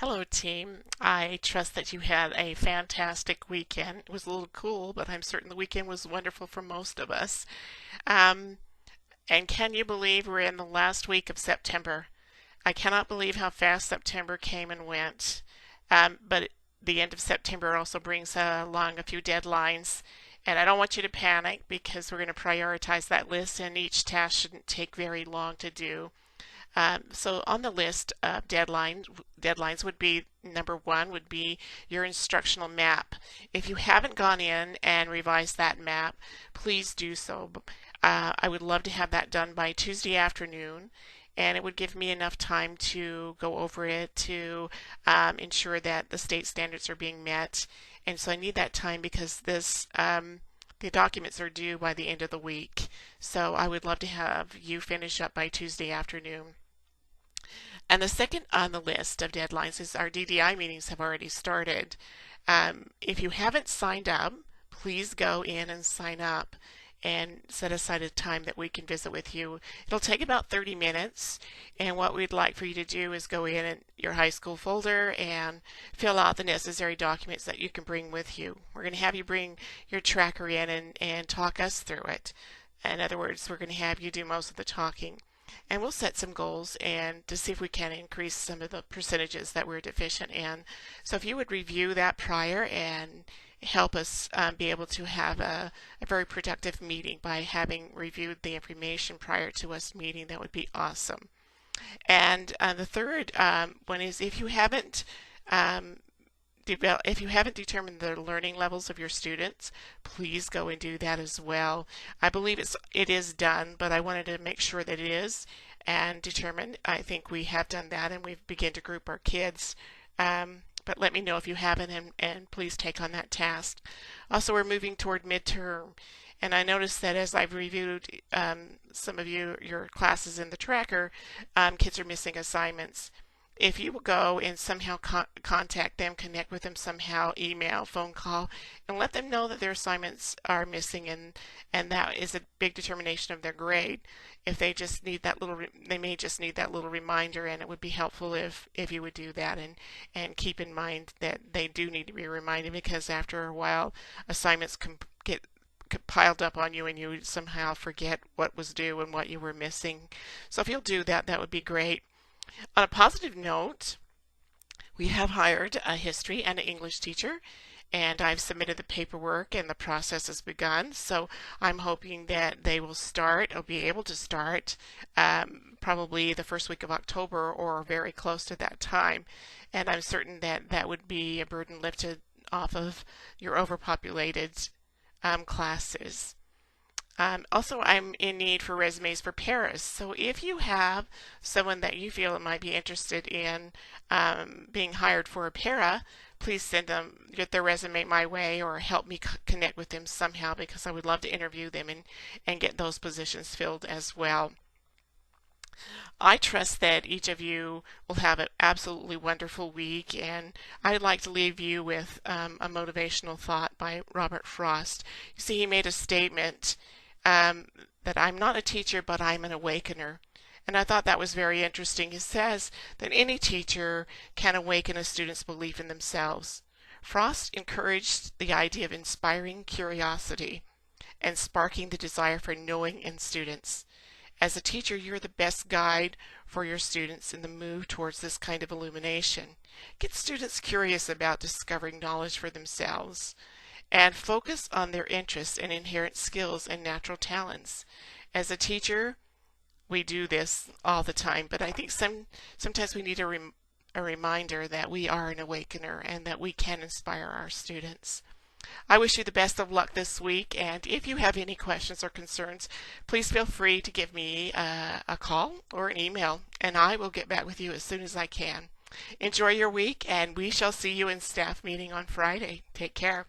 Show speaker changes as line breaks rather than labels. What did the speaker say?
Hello, team. I trust that you had a fantastic weekend. It was a little cool, but I'm certain the weekend was wonderful for most of us. Um, and can you believe we're in the last week of September? I cannot believe how fast September came and went. But the end of September also brings along a few deadlines. And I don't want you to panic because we're going to prioritize that list, and each task shouldn't take very long to do. So on the list of deadlines would be number one would be your instructional map. If you haven't gone in and revised that map, please do so. I would love to have that done by Tuesday afternoon, and it would give me enough time to go over it to ensure that the state standards are being met. And so I need that time because the documents are due by the end of the week. So I would love to have you finish up by Tuesday afternoon. And the second on the list of deadlines is our DDI meetings have already started. If you haven't signed up, please go in and sign up and set aside a time that we can visit with you. It'll take about 30 minutes, and what we'd like for you to do is go in your high school folder and fill out the necessary documents that you can bring with you. We're going to have you bring your tracker in and talk us through it. In other words, we're going to have you do most of the talking. And we'll set some goals and to see if we can increase some of the percentages that we're deficient in. So if you would review that prior and help us be able to have a very productive meeting by having reviewed the information prior to us meeting, that would be awesome. And the third one is um, if you haven't determined the learning levels of your students, please go and do that as well. I believe it is done, but I wanted to make sure that it is and determined. I think we have done that, and we've begun to group our kids. But let me know if you haven't, and please take on that task. Also, we're moving toward midterm. And I noticed that as I've reviewed some of your classes in the tracker, kids are missing assignments. If you will go and somehow contact them, connect with them somehow, email, phone call, and let them know that their assignments are missing, and that is a big determination of their grade. If they just need that they may just need that little reminder, and it would be helpful if you would do that and keep in mind that they do need to be reminded, because after a while assignments can get piled up on you and you somehow forget what was due and what you were missing. So if you'll do that, that would be great. On a positive note, we have hired a history and an English teacher, and I've submitted the paperwork and the process has begun. So I'm hoping that they will start or be able to start probably the first week of October or very close to that time. And I'm certain that that would be a burden lifted off of your overpopulated classes. Also, I'm in need for resumes for paras. So if you have someone that you feel might be interested in being hired for a para, please get their resume my way, or help me connect with them somehow, because I would love to interview them and get those positions filled as well. I trust that each of you will have an absolutely wonderful week, and I'd like to leave you with a motivational thought by Robert Frost. You see, he made a statement that I'm not a teacher, but I'm an awakener. And I thought that was very interesting. He says that any teacher can awaken a student's belief in themselves. Frost encouraged the idea of inspiring curiosity and sparking the desire for knowing in students. As a teacher, you're the best guide for your students in the move towards this kind of illumination. Get students curious about discovering knowledge for themselves, and focus on their interests and inherent skills and natural talents. As a teacher, we do this all the time, but I think sometimes we need a reminder that we are an awakener and that we can inspire our students. I wish you the best of luck this week, and if you have any questions or concerns, please feel free to give me a call or an email, and I will get back with you as soon as I can. Enjoy your week, and we shall see you in staff meeting on Friday. Take care.